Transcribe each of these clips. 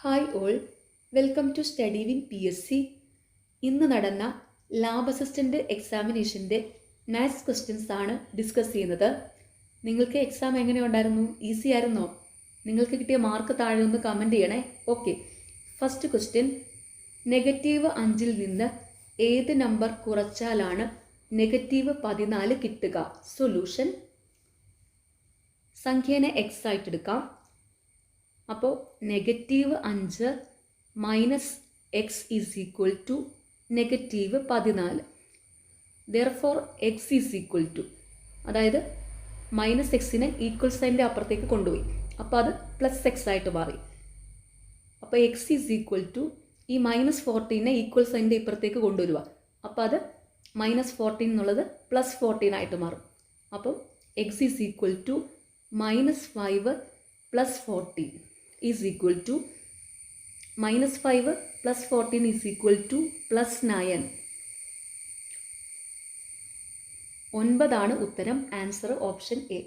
Hi all, welcome to study win PSC. ഇന്ന് നടന്ന lab assistant എക്സാമിനേഷൻ്റെ മാത്സ് ക്വസ്റ്റ്യൻസ് ആണ് ഡിസ്കസ് ചെയ്യുന്നത്. നിങ്ങൾക്ക് എക്സാം എങ്ങനെ ഉണ്ടായിരുന്നു? ഈസി ആയിരുന്നോ? നിങ്ങൾക്ക് കിട്ടിയ മാർക്ക് താഴെ ഒന്ന് കമൻറ്റ് ചെയ്യണേ. ഓക്കെ, ഫസ്റ്റ് ക്വസ്റ്റ്യൻ, -5 നിന്ന് ഏത് നമ്പർ കുറച്ചാലാണ് -14 കിട്ടുക? സൊല്യൂഷൻ. സംഖ്യേനെ എക്സ് ആയിട്ട് എടുക്കാം. അപ്പോൾ -5 minus x is equal to -14. Therefore x is equal to, അതായത് മൈനസ് എക്സിനെ ഈക്വൽ സൈൻ്റെ അപ്പുറത്തേക്ക് കൊണ്ടുപോയി, അപ്പോൾ അത് പ്ലസ് എക്സ് ആയിട്ട് മാറി. അപ്പോൾ എക്സ് ഈസ് ഈക്വൽ ടു ഈ -14 ഈക്വൽ സൈൻ്റെ ഇപ്പുറത്തേക്ക് കൊണ്ടുവരിക, അപ്പോൾ അത് -14 എന്നുള്ളത് +14 ആയിട്ട് മാറും. അപ്പം X is equal to -5 + 14 is equal to -5 + 14 is equal to +9. 9 ആണ് ഉത്തരം. Answer option A.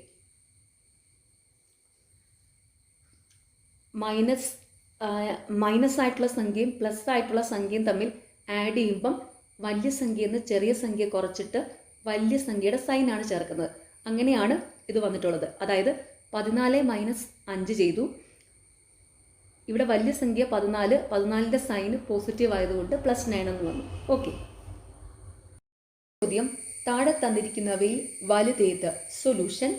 മൈനസ് ആയിട്ടുള്ള സംഖ്യയും പ്ലസ് ആയിട്ടുള്ള സംഖ്യയും തമ്മിൽ ആഡ് ചെയ്യുമ്പം വലിയ സംഖ്യയിൽ നിന്ന് ചെറിയ സംഖ്യ കുറച്ചിട്ട് വലിയ സംഖ്യയുടെ സൈനാണ് ചേർക്കുന്നത്. അങ്ങനെയാണ് ഇത് വന്നിട്ടുള്ളത്. അതായത് 14 - 5 ചെയ്തു. ഇവിടെ വലിയ സംഖ്യ 14 സൈന് പോസിറ്റീവ് ആയതുകൊണ്ട് +9 എന്ന് വന്നു. ഓക്കെ, ചോദ്യം, താഴെ തന്നിരിക്കുന്നവയിൽ വലുതേത്? സൊല്യൂഷൻ.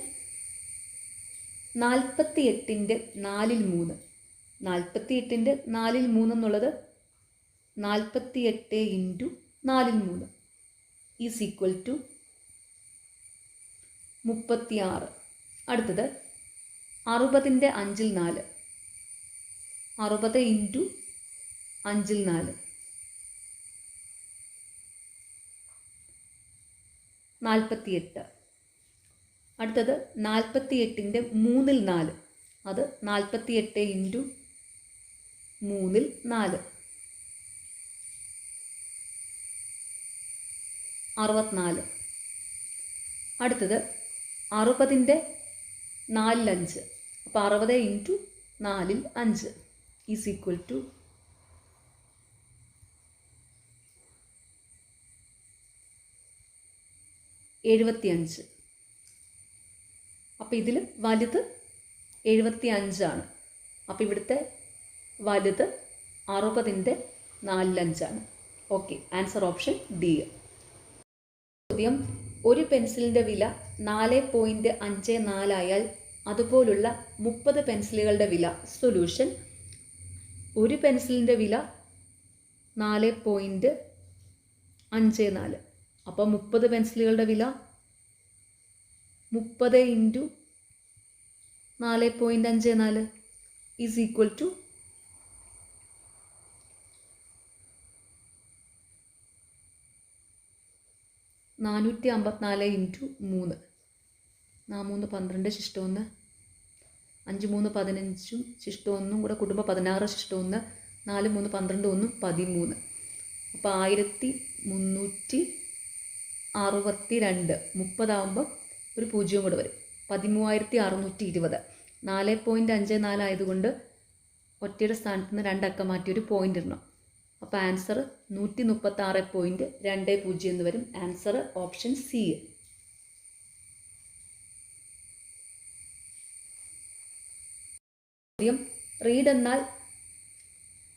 48ൻ്റെ 4/3. 48ൻ്റെ 4/3 എന്നുള്ളത് 48 × 4/3 ഈസ് ഈക്വൽ ടു 36. അടുത്തത് 60ൻ്റെ 5/4. 60 × 5/4 48. അടുത്തത് 48ൻ്റെ 3/4. അത് 48 × 3/4 64. അടുത്തത് 60ൻ്റെ 4/5. അപ്പോൾ 60 × 4/5 ഈസ് ഈക്വൽ ടു 75. അപ്പോൾ ഇതിൽ വലുത് 75 ആണ്. അപ്പോൾ ഇവിടുത്തെ വലുത് 60ൻ്റെ 4/5 ആണ്. Okay, answer option D. ചോദ്യം, ഒരു പെൻസിലിൻ്റെ വില 4.54 ആയാൽ അതുപോലുള്ള 30 പെൻസിലുകളുടെ വില? സൊല്യൂഷൻ. ഒരു പെൻസിലിൻ്റെ വില 4.54. അപ്പോൾ 30 പെൻസിലുകളുടെ വില 30 × 4.54 ഈസ് ഈക്വൽ ടു 454 × 3. 4×3 12 ശിഷ്ടം 1, 5×3 15 ശിഷ്ടം 1 കൂടെ കൂടുമ്പോൾ 16 ശിഷ്ടം 1, 4×3 12 1 13. അപ്പോൾ 1362. 30 ആകുമ്പോൾ ഒരു 0 കൂടെ വരും. 13620. 4.54 ആയതുകൊണ്ട് ഒറ്റയുടെ സ്ഥാനത്ത് നിന്ന് 2 അക്കം മാറ്റി ഒരു പോയിന്റ് ഇടണം. അപ്പോൾ ആൻസർ 136.20 എന്ന് വരും. Answer option C. റീഡ് എന്നാൽ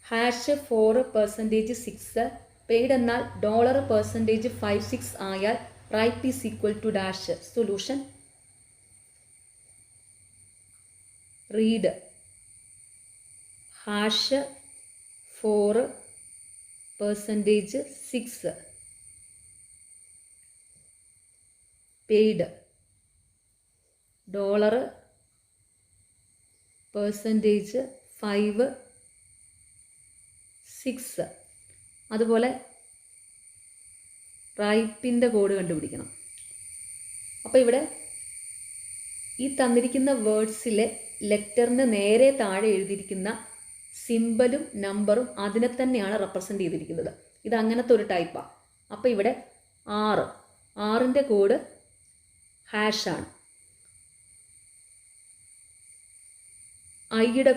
#4% 6, പെയ്ഡ് എന്നാൽ $56 ആയാൽ right is equal to dash. Solution. Read #4% 6, paid $5 6. അതുപോലെ റൈറ്റിൻ്റെ കോഡ് കണ്ടുപിടിക്കണം. അപ്പോൾ ഇവിടെ ഈ തന്നിരിക്കുന്ന വേർഡ്സിലെ ലെറ്ററിന് നേരെ താഴെ എഴുതിയിരിക്കുന്ന സിമ്പലും നമ്പറും അതിനെ തന്നെയാണ് റെപ്രസെൻ്റ് ചെയ്തിരിക്കുന്നത്. ഇത് അങ്ങനത്തെ ഒരു ടൈപ്പാണ്. അപ്പോൾ ഇവിടെ 6ൻ്റെ കോഡ് #. ഐയുടെ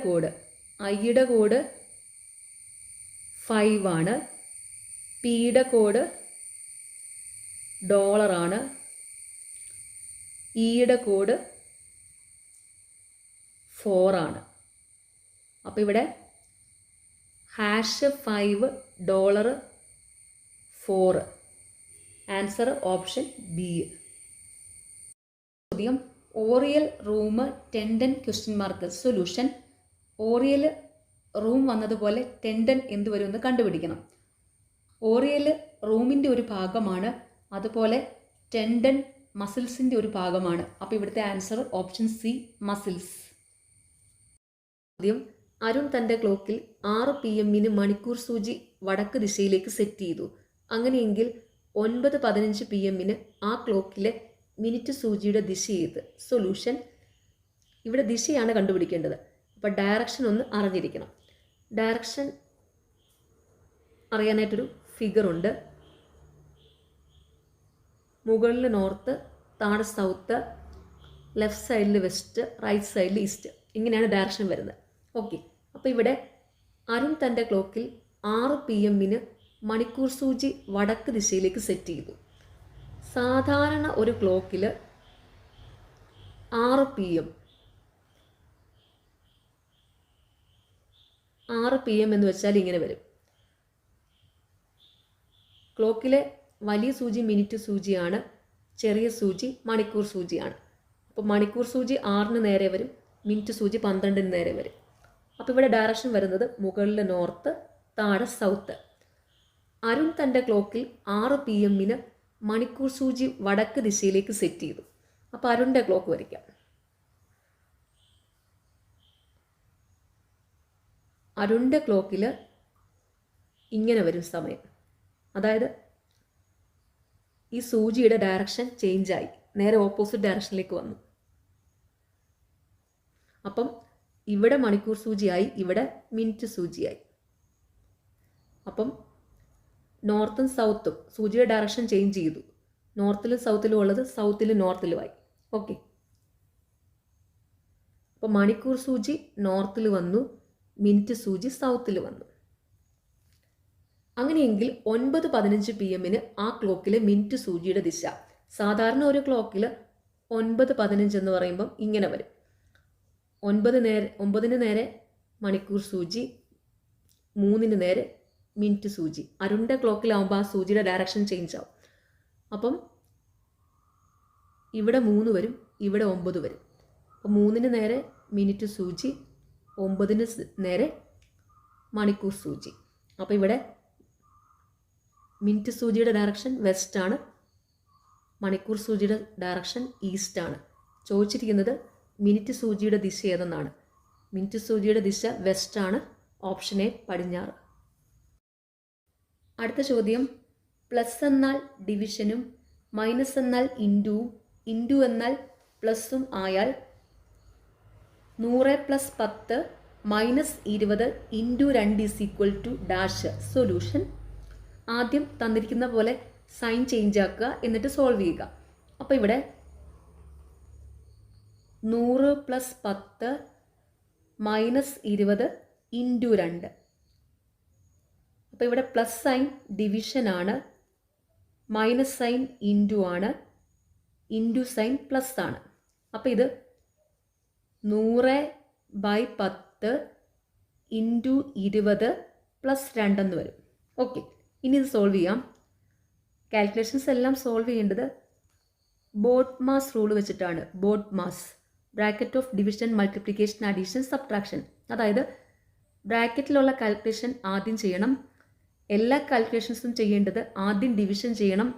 കോഡ് 5 ആണ്. പിയുടെ കോഡ് $ആണ്. ഇയുടെ കോഡ് 4 ആണ്. അപ്പോൾ ഇവിടെ $5 4. Answer option B. ചോദ്യം ഓറിയൽ റൂം ടെൻഡൻ (?). സൊല്യൂഷൻ ഓറിയൽ റൂം വന്നതുപോലെ ടെൻഡൻ എന്ത് വരുമെന്ന് കണ്ടുപിടിക്കണം. ഓറിയൽ റൂമിൻ്റെ ഒരു ഭാഗമാണ്, അതുപോലെ ടെൻഡൻ മസിൽസിൻ്റെ ഒരു ഭാഗമാണ്. അപ്പോൾ ഇവിടുത്തെ ആൻസർ ഓപ്ഷൻ സി, മസിൽസ്. ചോദ്യം അരുൺ തൻ്റെ ക്ലോക്കിൽ 6 PM മണിക്കൂർ സൂചി വടക്ക് ദിശയിലേക്ക് സെറ്റ് ചെയ്തു. അങ്ങനെയെങ്കിൽ 9:15 PM ആ ക്ലോക്കിലെ മിനിറ്റ് സൂചിയുടെ ദിശ ഏത്? സൊല്യൂഷൻ ഇവിടെ ദിശയാണ് കണ്ടുപിടിക്കേണ്ടത്. അപ്പോൾ ഡയറക്ഷൻ ഒന്ന് അറിഞ്ഞിരിക്കണം. ഡയറക്ഷൻ അറിയാനായിട്ടൊരു ഫിഗറുണ്ട്. മുകളിൽ നോർത്ത്, താഴെ സൗത്ത്, ലെഫ്റ്റ് സൈഡിൽ വെസ്റ്റ്, റൈറ്റ് സൈഡിൽ ഈസ്റ്റ്, ഇങ്ങനെയാണ് ഡയറക്ഷൻ വരുന്നത്. ഓക്കെ, അപ്പോൾ ഇവിടെ അരുൺ തൻ്റെ ക്ലോക്കിൽ 6 PM മണിക്കൂർ സൂചി വടക്ക് ദിശയിലേക്ക് സെറ്റ് ചെയ്തു. സാധാരണ ഒരു ക്ലോക്കിൽ 6 PM എന്ന് വെച്ചാൽ ഇങ്ങനെ വരും. ക്ലോക്കിലെ വലിയ സൂചി മിനിറ്റ് സൂചിയാണ്, ചെറിയ സൂചി മണിക്കൂർ സൂചിയാണ്. അപ്പോൾ മണിക്കൂർ സൂചി 6 നേരെ വരും, മിനിറ്റ് സൂചി 12 നേരെ വരും. അപ്പോൾ ഇവിടെ ഡയറക്ഷൻ വരുന്നത് മുകളിൽ നോർത്ത്, താഴെ സൗത്ത്. അരുൺ തൻ്റെ ക്ലോക്കിൽ 6 PM മണിക്കൂർ സൂചി വടക്ക് ദിശയിലേക്ക് സെറ്റ് ചെയ്തു. അപ്പോൾ അരുണിൻ്റെ ക്ലോക്ക് വരയ്ക്കാം. അരുണിൻ്റെ ക്ലോക്കിൽ ഇങ്ങനെ വരും സമയം. അതായത് ഈ സൂചിയുടെ ഡയറക്ഷൻ ചേഞ്ചായി, നേരെ ഓപ്പോസിറ്റ് ഡയറക്ഷനിലേക്ക് വന്നു. അപ്പം ഇവിടെ മണിക്കൂർ സൂചിയായി, ഇവിടെ മിനിറ്റ് സൂചിയായി. അപ്പം നോർത്തും സൗത്തും സൂചിയുടെ ഡയറക്ഷൻ ചേഞ്ച് ചെയ്തു. നോർത്തിലും സൗത്തിലും ഉള്ളത് സൗത്തിലും നോർത്തിലുമായി. ഓക്കെ, അപ്പോൾ മണിക്കൂർ സൂചി നോർത്തിൽ വന്നു, മിനിറ്റ് സൂചി സൗത്തിൽ വന്നു. അങ്ങനെയെങ്കിൽ 9:15 PM ആ ക്ലോക്കിലെ മിനിറ്റ് സൂചിയുടെ ദിശ. സാധാരണ ഒരു ക്ലോക്കിൽ 9:15 എന്ന് പറയുമ്പം ഇങ്ങനെ വരും. 9 നേരെ മണിക്കൂർ സൂചി, 3 നേരെ മിനിറ്റ് സൂചി. അരുണിൻ്റെ ക്ലോക്കിലാവുമ്പോൾ ആ സൂചിയുടെ ഡയറക്ഷൻ ചേഞ്ച് ആവും. അപ്പം ഇവിടെ 3 വരും, ഇവിടെ 9 വരും. അപ്പം 3 നേരെ മിനിറ്റ് സൂചി, 9 നേരെ മണിക്കൂർ സൂചി. അപ്പോൾ ഇവിടെ മിനിറ്റ് സൂചിയുടെ ഡയറക്ഷൻ വെസ്റ്റാണ്, മണിക്കൂർ സൂചിയുടെ ഡയറക്ഷൻ ഈസ്റ്റാണ്. ചോദിച്ചിരിക്കുന്നത് മിനിറ്റ് സൂചിയുടെ ദിശ ഏതെന്നാണ്. മിനിറ്റ് സൂചിയുടെ ദിശ വെസ്റ്റാണ്, ഓപ്ഷൻ എ, പടിഞ്ഞാറ്. അടുത്ത ചോദ്യം പ്ലസ് എന്നാൽ ഡിവിഷനും മൈനസ് എന്നാൽ ഇൻറ്റുവും ഇൻറ്റു എന്നാൽ പ്ലസും ആയാൽ 100 + 10 - 20 × 2 = -. സൊല്യൂഷൻ ആദ്യം തന്നിരിക്കുന്ന പോലെ സൈൻ ചേഞ്ച് ആക്കുക, എന്നിട്ട് സോൾവ് ചെയ്യുക. അപ്പോൾ ഇവിടെ 100 + 10 - 20 × 2. അപ്പോൾ ഇവിടെ പ്ലസ് സൈൻ ഡിവിഷനാണ്, മൈനസ് സൈൻ ഇൻറ്റു ആണ്, ഇൻറ്റു സൈൻ പ്ലസ് ആണ്. അപ്പോൾ ഇത് 100/10 × 20 + 2 എന്ന് വരും. ഓക്കെ, ഇനി ഇത് സോൾവ് ചെയ്യാം. കാൽക്കുലേഷൻസ് എല്ലാം സോൾവ് ചെയ്യേണ്ടത് ബോട്ട് മാസ് റൂൾ വെച്ചിട്ടാണ്. BODMAS, bracket of division, multiplication, addition, subtraction. അതായത് ബ്രാക്കറ്റിലുള്ള കാൽക്കുലേഷൻ ആദ്യം ചെയ്യണം. എല്ലാ കാൽക്കുലേഷൻസും ചെയ്യേണ്ടത് ആദ്യം ഡിവിഷൻ ചെയ്യണം,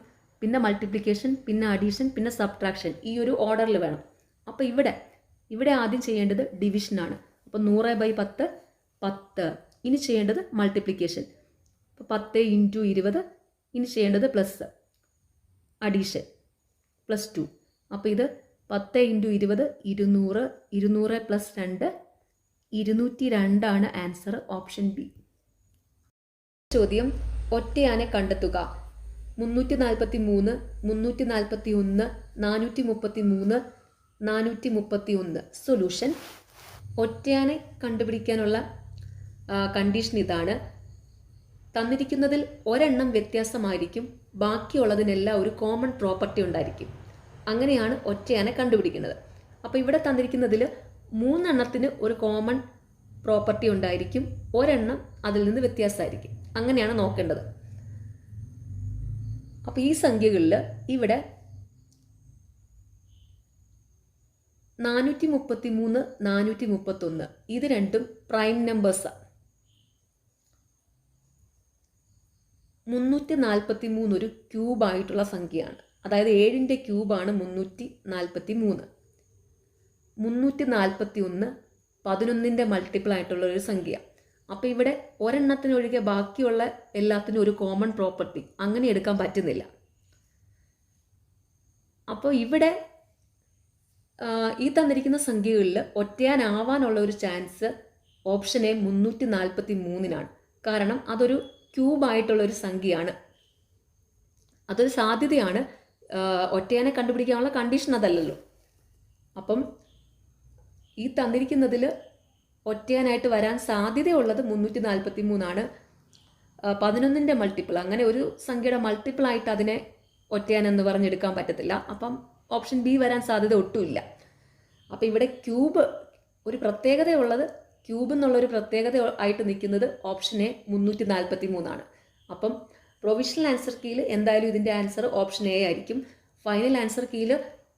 പിന്നെ മൾട്ടിപ്ലിക്കേഷൻ, പിന്നെ അഡീഷൻ, പിന്നെ സബ്ട്രാക്ഷൻ. ഈ ഒരു ഓർഡറിൽ വേണം. അപ്പോൾ ഇവിടെ ആദ്യം ചെയ്യേണ്ടത് ഡിവിഷനാണ്. അപ്പോൾ 100/10 10. ഇനി ചെയ്യേണ്ടത് മൾട്ടിപ്ലിക്കേഷൻ. അപ്പോൾ 10 × 20. ഇനി ചെയ്യേണ്ടത് പ്ലസ് അഡീഷൻ, +2. അപ്പോൾ ഇത് 10 × 20 200, 200 + 2 202 ആണ് ആൻസർ, ഓപ്ഷൻ ബി. ചോദ്യം ഒറ്റയാനെ കണ്ടെത്തുക. 343, 341, 433, 431. സൊല്യൂഷൻ ഒറ്റയാനെ കണ്ടുപിടിക്കാനുള്ള കണ്ടീഷൻ ഇതാണ്. തന്നിരിക്കുന്നതിൽ ഒരെണ്ണം വ്യത്യാസമായിരിക്കും, ബാക്കിയുള്ളതിനെല്ലാം ഒരു കോമൺ പ്രോപ്പർട്ടി ഉണ്ടായിരിക്കും. അങ്ങനെയാണ് ഒറ്റയാനെ കണ്ടുപിടിക്കുന്നത്. അപ്പോൾ ഇവിടെ തന്നിരിക്കുന്നതിൽ 3 എണ്ണത്തിന് ഒരു കോമൺ പ്രോപ്പർട്ടി ഉണ്ടായിരിക്കും, ഒരെണ്ണം അതിൽ നിന്ന് വ്യത്യാസമായിരിക്കും. അങ്ങനെയാണ് നോക്കേണ്ടത്. അപ്പോൾ ഈ സംഖ്യകളിൽ ഇവിടെ 433, 431 ഇത് രണ്ടും പ്രൈം നമ്പേഴ്സാണ്. 343 ഒരു ക്യൂബായിട്ടുള്ള സംഖ്യയാണ്. അതായത് 7ന്റെ ക്യൂബാണ് 343. 341 11ന്റെ മൾട്ടിപ്പിൾ ആയിട്ടുള്ള ഒരു സംഖ്യ. അപ്പോൾ ഇവിടെ ഒരെണ്ണത്തിനൊഴികെ ബാക്കിയുള്ള എല്ലാത്തിനും ഒരു കോമൺ പ്രോപ്പർട്ടി അങ്ങനെ എടുക്കാൻ പറ്റുന്നില്ല. അപ്പോൾ ഇവിടെ ഈ തന്നിരിക്കുന്ന സംഖ്യകളിൽ ഒറ്റയാനാവാനുള്ള ഒരു ചാൻസ് ഓപ്ഷൻ എ 343-നാണ്. കാരണം അതൊരു ക്യൂബായിട്ടുള്ള ഒരു സംഖ്യയാണ്, അതൊരു സാധ്യതയാണ്. ഒറ്റയാനെ കണ്ടുപിടിക്കാനുള്ള കണ്ടീഷൻ അതല്ലല്ലോ. അപ്പം ഈ തന്നിരിക്കുന്നതിൽ ഒറ്റയാനായിട്ട് വരാൻ സാധ്യതയുള്ളത് 343-ആണ്. 11ന്റെ മൾട്ടിപ്പിൾ, അങ്ങനെ ഒരു സംഖ്യയുടെ മൾട്ടിപ്പിൾ ആയിട്ട് അതിനെ ഒറ്റയാൻ എന്ന് പറഞ്ഞെടുക്കാൻ പറ്റത്തില്ല. അപ്പം ഓപ്ഷൻ ബി വരാൻ സാധ്യത ഒട്ടുമില്ല. അപ്പം ഇവിടെ ക്യൂബ് ഒരു പ്രത്യേകതയുള്ളത്, ക്യൂബ് എന്നുള്ളൊരു പ്രത്യേകത ആയിട്ട് നിൽക്കുന്നത് ഓപ്ഷൻ എ 343-ആണ്. അപ്പം പ്രൊവിഷണൽ ആൻസർ കീയിൽ എന്തായാലും ഇതിൻ്റെ ആൻസർ ഓപ്ഷൻ എ ആയിരിക്കും. ഫൈനൽ ആൻസർ കീയിൽ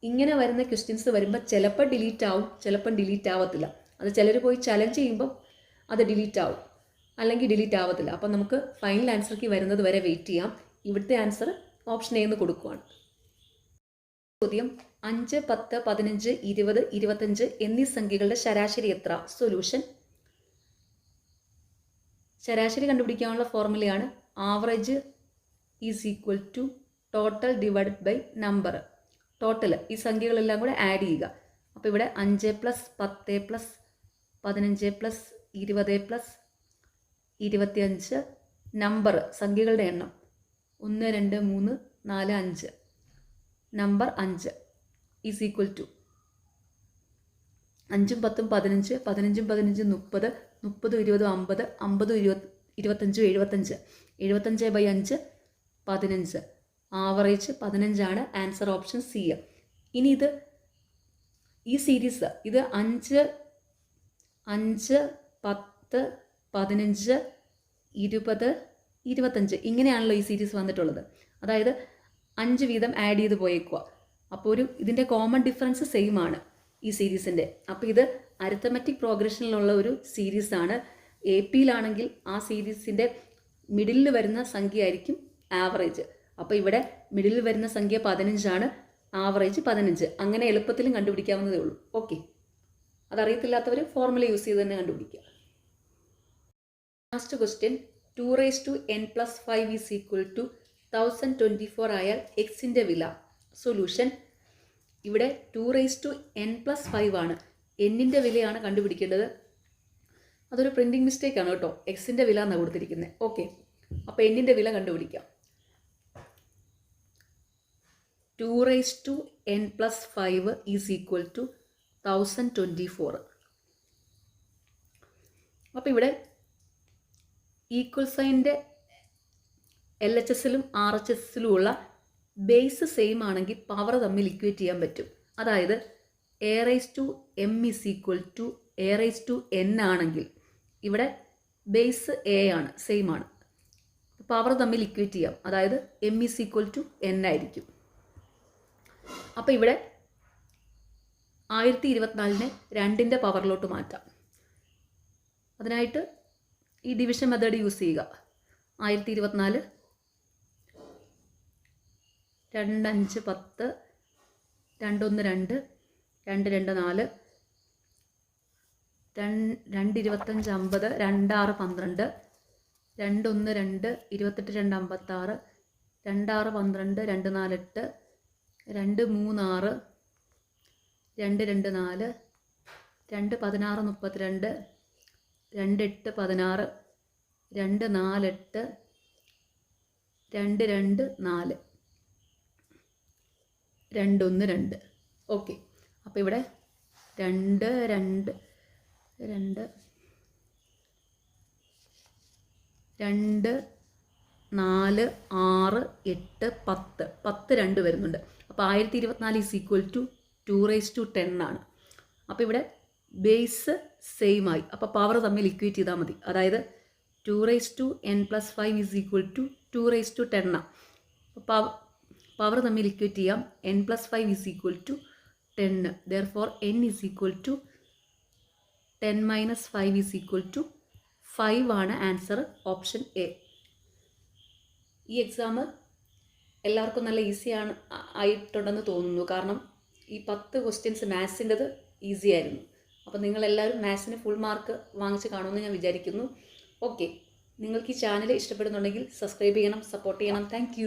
ഇങ്ങനെ വരുന്ന ക്വസ്റ്റ്യൻസ് വരുമ്പോൾ ചിലപ്പോൾ ഡിലീറ്റ് ആവും, ചിലപ്പം ഡിലീറ്റ് ആവത്തില്ല. അത് ചിലർ പോയി ചലഞ്ച് ചെയ്യുമ്പം അത് ഡിലീറ്റ് ആവും, അല്ലെങ്കിൽ ഡിലീറ്റ് ആവത്തില്ല. അപ്പം നമുക്ക് ഫൈനൽ ആൻസർ കീ വരുന്നത് വരെ വെയിറ്റ് ചെയ്യാം. ഇവിടുത്തെ ആൻസർ ഓപ്ഷൻ എ എന്ന് കൊടുക്കുവാണ്. ചോദ്യം 5, 10, 15, 20, 25 എന്നീ സംഖ്യകളുടെ ശരാശരി എത്ര? സൊല്യൂഷൻ. ശരാശരി കണ്ടുപിടിക്കാനുള്ള ഫോർമുലയാണ് average is equal to total divided by number. Total ഈ സംഖ്യകളെല്ലാം കൂടെ ആഡ് ചെയ്യുക. അപ്പോൾ ഇവിടെ 5 + 10 + 15 + 20 + 25 നമ്പർ സംഖ്യകളുടെ എണ്ണം 1, 2, 3, 4, 5 number 5 is equal to 5ഉം 10ഉം 15, 15ഉം 15 30, 30, 20, 50, 50, 25, 75, 75/5 15. Average 15 answer option C. ഇനി ഈ സീരീസ് ഇത് 5, 5, 10, 15, 20, 25 ഇങ്ങനെയാണല്ലോ ഈ സീരീസ് വന്നിട്ടുള്ളത്. അതായത് 5 വീതം ആഡ് ചെയ്ത് പോയേക്കുക. അപ്പോൾ ഇതിൻ്റെ കോമൺ ഡിഫറൻസ് സെയിം ആണ് ഈ സീരീസിൻ്റെ. അപ്പോൾ ഇത് അരിത്തമെറ്റിക് പ്രോഗ്രഷനിലുള്ള ഒരു സീരീസാണ്. എ പിയിലാണെങ്കിൽ ആ സീരീസിൻ്റെ മിഡിലിൽ വരുന്ന സംഖ്യ ആയിരിക്കും ആവറേജ്. അപ്പോൾ ഇവിടെ മിഡിലിൽ വരുന്ന സംഖ്യ 15, ആവറേജ് 15. അങ്ങനെ എളുപ്പത്തിലും കണ്ടുപിടിക്കാവുന്നതേ ഉള്ളൂ. ഓക്കെ, അതറിയത്തില്ലാത്തവർ ഫോർമുല യൂസ് ചെയ്ത് തന്നെ കണ്ടുപിടിക്കുക. Last question, 2n+5 is equal to 1024 ആയാൽ എക്സിൻ്റെ വില. സൊല്യൂഷൻ. ഇവിടെ 2n+5 ആണ്, എന്നിൻ്റെ വിലയാണ് കണ്ടുപിടിക്കേണ്ടത്. അതൊരു പ്രിൻറ്റിംഗ് മിസ്റ്റേക്ക് ആണ് കേട്ടോ, എക്സിൻ്റെ വില എന്നാണ് കൊടുത്തിരിക്കുന്നത്. ഓക്കെ, അപ്പോൾ എന്നിൻ്റെ വില കണ്ടുപിടിക്കാം. 2n+5 is equal to 1024. അപ്പോൾ ഇവിടെ ഈക്വൽ സൈൻ്റെ LHSലും RHSലും ഉള്ള ബേസ് സെയിം ആണെങ്കിൽ പവർ തമ്മിൽ ഇക്വേറ്റ് ചെയ്യാൻ പറ്റും. അതായത് a⁻m is equal to a⁻n ആണെങ്കിൽ ഇവിടെ ബേസ് a ആണ്, സെയിം ആണ്. പവർ തമ്മിൽ ഇക്വേറ്റ് ചെയ്യാം. അതായത് m is equal to n ആയിരിക്കും. അപ്പോൾ ഇവിടെ 1024നെ 2ൻ്റെ പവറിലോട്ട് മാറ്റാം. അതിനായിട്ട് ഈ ഡിവിഷൻ മെത്തേഡ് യൂസ് ചെയ്യുക. 1024 2, 5, 10, 2, 1, 2, 2, 2, 4, 2, 25, 50, 2, 6, 12, 2, 1, 2, 28, 2, 56, 2, 6, 12, 2, 4, 8, 2, 3, 6, 2, 2, 4, 2, 16, 32, 2, 8, 16, 2, 4, 8, 2, 2, 4, 2, 1, 2. ഓക്കെ, അപ്പോൾ ഇവിടെ 2, 2, 2, 2, 4, 6, 8, 10. 10 2 വരുന്നുണ്ട്. അപ്പോൾ 1024 ഈസ് ഈക്വൽ ടു 2^10 ആണ്. അപ്പോൾ ഇവിടെ ബേസ് സെയിം ആയി. അപ്പോൾ പവർ തമ്മിൽ ഇക്വേറ്റ് ചെയ്താൽ മതി. അതായത് 2n+5 ഈസ് ഈക്വൽ ടു 2^10 ആണ്. അപ്പോൾ പവർ തമ്മിൽ ഇക്വേറ്റ് ചെയ്യാം. n+5 is equal to 10. Therefore n is equal to 10 - 5 is equal to 5 ആണ് ആൻസർ, ഓപ്ഷൻ എ. ഈ എക്സാം എല്ലാവർക്കും നല്ല ആയിട്ടുണ്ടെന്ന് തോന്നുന്നു. കാരണം ഈ 10 ക്വസ്റ്റ്യൻസ് മാത്സിൻ്റെത് ഈസി ആയിരുന്നു. അപ്പോൾ നിങ്ങളെല്ലാവരും മാത്സിന് ഫുൾ മാർക്ക് വാങ്ങിച്ച് കാണുമെന്ന് ഞാൻ വിചാരിക്കുന്നു. ഓക്കെ, നിങ്ങൾക്ക് ഈ ചാനൽ ഇഷ്ടപ്പെടുന്നുണ്ടെങ്കിൽ സബ്സ്ക്രൈബ് ചെയ്യണം, സപ്പോർട്ട് ചെയ്യണം. താങ്ക്